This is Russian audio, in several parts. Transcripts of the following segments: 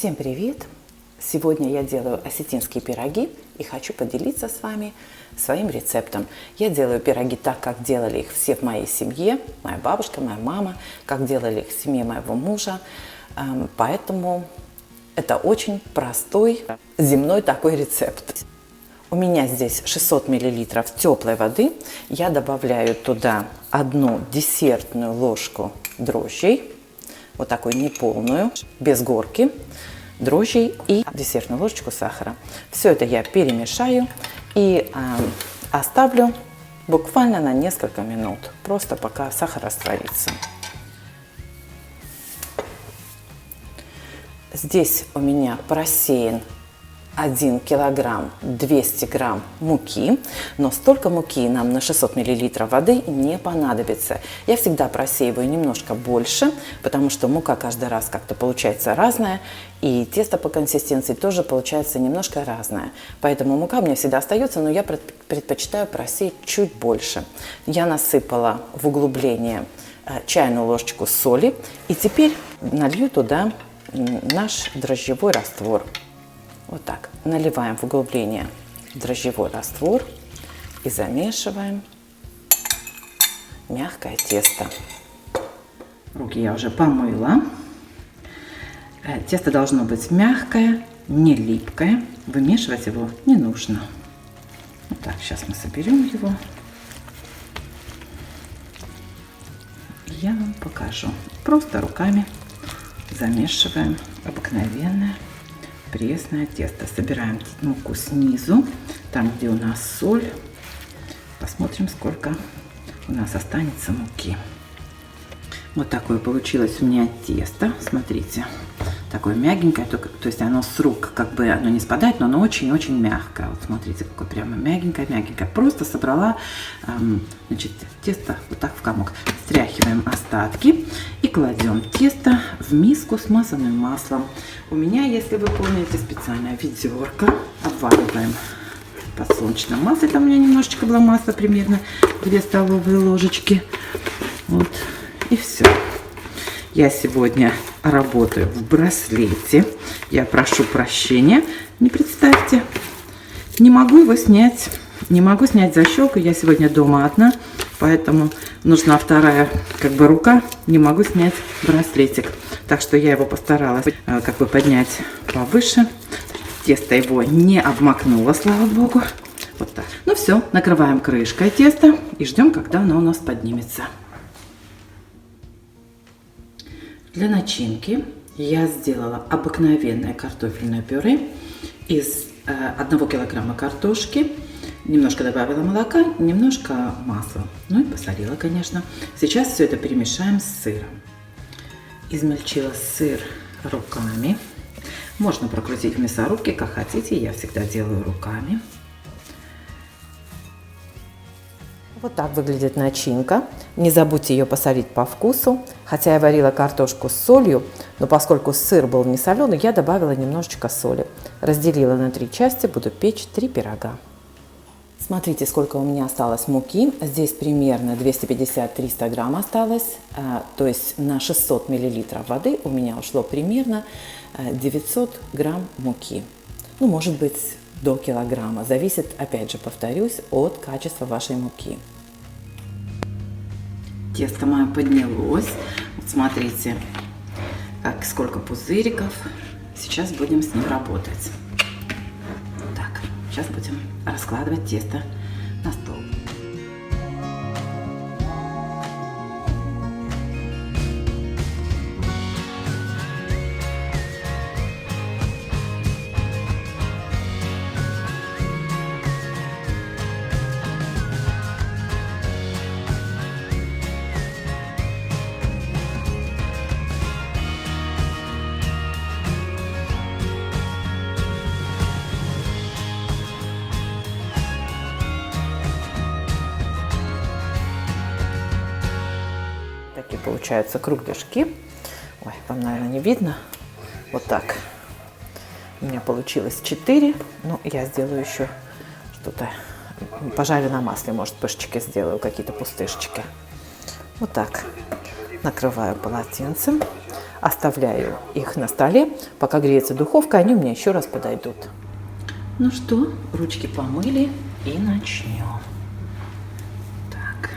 Всем привет! Сегодня я делаю осетинские пироги и хочу поделиться с вами своим рецептом. Я делаю пироги так, как делали их все в моей семье, моя бабушка, моя мама, как делали их в семье моего мужа. Поэтому это очень простой земной такой рецепт. У меня здесь 600 мл теплой воды. Я добавляю туда 1 десертную ложку дрожжей, вот такую неполную, без горки, дрожжей и десертную ложечку сахара. Все это я перемешаю и оставлю буквально на несколько минут, просто пока сахар растворится. Здесь у меня просеян 1 килограмм 200 грамм муки, но столько муки нам на 600 миллилитров воды не понадобится. Я всегда просеиваю немножко больше, потому что мука каждый раз как-то получается разная, и тесто по консистенции тоже получается немножко разное. Поэтому мука у меня всегда остается, но я предпочитаю просеять чуть больше. Я насыпала в углубление чайную ложечку соли, и теперь налью туда наш дрожжевой раствор. Вот так. Наливаем в углубление дрожжевой раствор и замешиваем мягкое тесто. Руки я уже помыла. Тесто должно быть мягкое, не липкое. Вымешивать его не нужно. Вот так, сейчас мы соберем его. Я вам покажу. Просто руками замешиваем обыкновенное пресное тесто. Собираем муку снизу, там, где у нас соль. Посмотрим, сколько у нас останется муки. Вот такое получилось у меня тесто. Смотрите, такое мягенькое, то есть оно с рук, как бы оно не спадает, но оно очень-очень мягкое. Вот смотрите, какое прямо мягенькое-мягенькое. Просто собрала, значит, тесто вот так в комок. Стряхиваем остатки и кладем тесто в миску с смазанным маслом. У меня, если вы помните, специальная ведерко. Обваливаем в подсолнечном масле. Там у меня немножечко было масла, примерно 2 столовые ложечки. Вот. И все. Я сегодня работаю в браслете. Я прошу прощения. Не представьте, не могу его снять. Не могу снять защелку. Я сегодня дома одна, поэтому нужна вторая как бы рука. Не могу снять браслетик. Так что я его постаралась как бы поднять повыше. Тесто его не обмакнуло, слава богу. Вот так. Ну все, накрываем крышкой тесто и ждем, когда оно у нас поднимется. Для начинки я сделала обыкновенное картофельное пюре из 1 килограмма картошки. Немножко добавила молока, немножко масла. Ну и посолила, конечно. Сейчас все это перемешаем с сыром. Измельчила сыр руками. Можно прокрутить в мясорубке, как хотите. Я всегда делаю руками. Вот так выглядит начинка. Не забудьте ее посолить по вкусу. Хотя я варила картошку с солью, но поскольку сыр был не соленый, я добавила немножечко соли. Разделила на 3 части, буду печь 3 пирога. Смотрите, сколько у меня осталось муки. Здесь примерно 250-300 грамм осталось. То есть на 600 миллилитров воды у меня ушло примерно 900 грамм муки. Ну, может быть, до килограмма. Зависит, опять же, повторюсь, от качества вашей муки. Тесто мое поднялось. Вот смотрите, сколько пузыриков. Сейчас будем с ним работать. Так, сейчас будем раскладывать тесто на стол. Такие получаются кругляшки. Ой, вам, наверное, не видно. Вот так. У меня получилось 4. Ну, я сделаю еще что-то. Пожарю на масле, может, пышечки сделаю, какие-то пустышечки. Вот так. Накрываю полотенцем. Оставляю их на столе, пока греется духовка, они у меня еще раз подойдут. Ну что, ручки помыли и начнем. Так,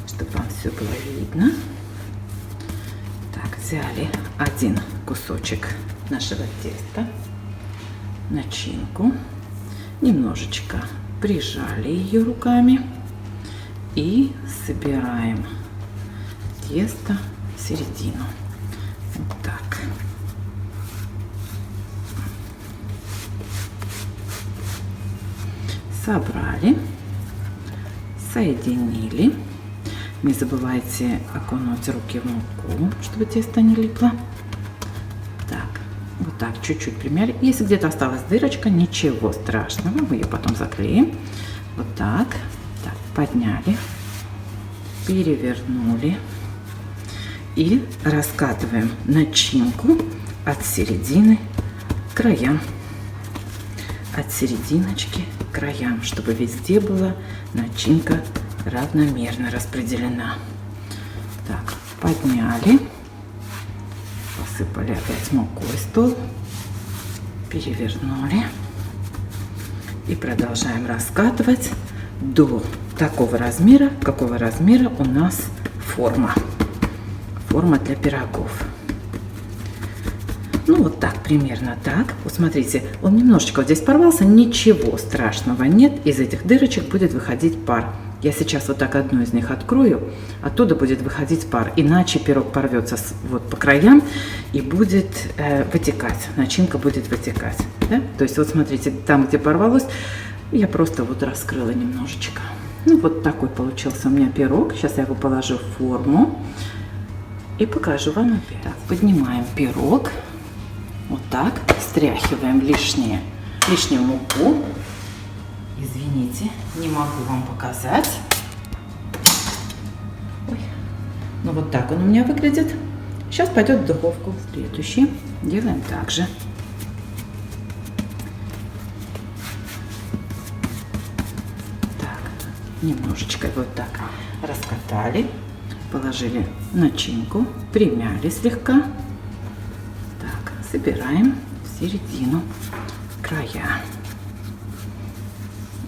чтобы вам все было видно. Так, взяли один кусочек нашего теста, начинку, немножечко прижали ее руками и собираем тесто в середину. Вот так. Собрали, соединили. Не забывайте окунуть руки в муку, чтобы тесто не липло. Так, вот так чуть-чуть примяли. Если где-то осталась дырочка, ничего страшного, мы ее потом заклеим. Вот так. Так, подняли, перевернули и раскатываем начинку от середины к краям. От серединочки к краям, чтобы везде была начинка равномерно распределена. Так, подняли, посыпали опять мукой стол, перевернули и продолжаем раскатывать до такого размера, какого размера у нас форма. Форма для пирогов. Ну вот так, примерно так. Вот смотрите, он немножечко вот здесь порвался, ничего страшного нет. Из этих дырочек будет выходить пар. Я сейчас вот так одну из них открою, оттуда будет выходить пар. Иначе пирог порвется вот по краям и будет вытекать. Начинка будет вытекать. Да? То есть вот смотрите, там, где порвалось, я просто вот раскрыла немножечко. Ну вот такой получился у меня пирог. Сейчас я его положу в форму и покажу вам опять. Так, поднимаем пирог. Вот так, стряхиваем лишнюю муку. Извините, не могу вам показать. Ой. Ну вот так он у меня выглядит. Сейчас пойдет в духовку. Следующий делаем так же. Так, немножечко вот так раскатали, положили начинку, примяли слегка. Собираем в середину края.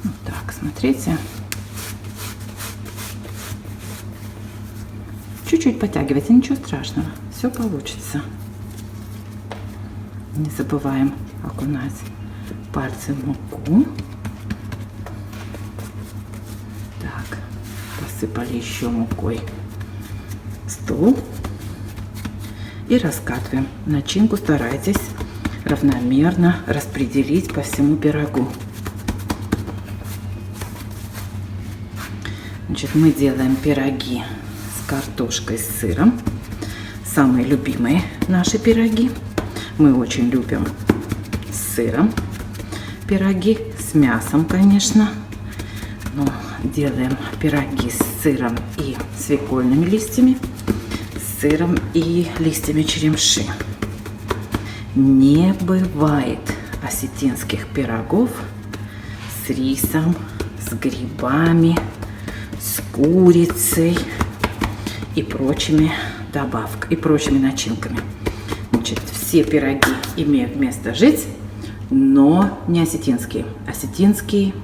Вот так, смотрите. Чуть-чуть подтягивайте, ничего страшного, все получится. Не забываем окунать пальцы в муку. Так, посыпали еще мукой стол. И раскатываем. Начинку старайтесь равномерно распределить по всему пирогу. Значит, мы делаем пироги с картошкой, с сыром. Самые любимые наши пироги. Мы очень любим с сыром пироги, с мясом, конечно. Но делаем пироги с сыром и свекольными листьями, сыром и листьями черемши. Не бывает осетинских пирогов с рисом, с грибами, с курицей и прочими добавками, и прочими начинками. Значит, все пироги имеют место жить, но не осетинские. Осетинские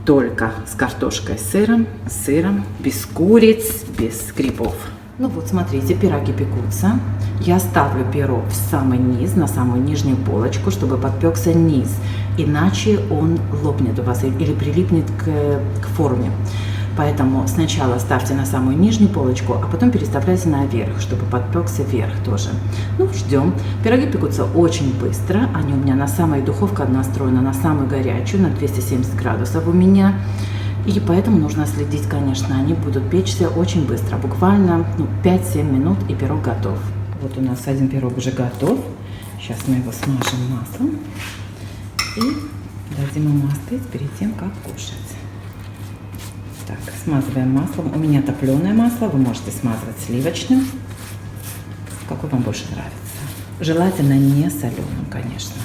только с картошкой, с сыром, без куриц, без грибов. Ну вот, смотрите, пироги пекутся. Я ставлю пирог в самый низ, на самую нижнюю полочку, чтобы подпекся низ. Иначе он лопнет у вас или прилипнет к форме. Поэтому сначала ставьте на самую нижнюю полочку, а потом переставляйте наверх, чтобы подпекся вверх тоже. Ну, ждем. Пироги пекутся очень быстро. Они у меня на самой духовке настроена на самую горячую, на 270 градусов у меня. И поэтому нужно следить, конечно, они будут печься очень быстро, буквально 5-7 минут, и пирог готов. Вот у нас один пирог уже готов. Сейчас мы его смажем маслом и дадим ему остыть перед тем, как кушать. Так, смазываем маслом. У меня топленое масло, вы можете смазывать сливочным, какой вам больше нравится. Желательно не соленым, конечно.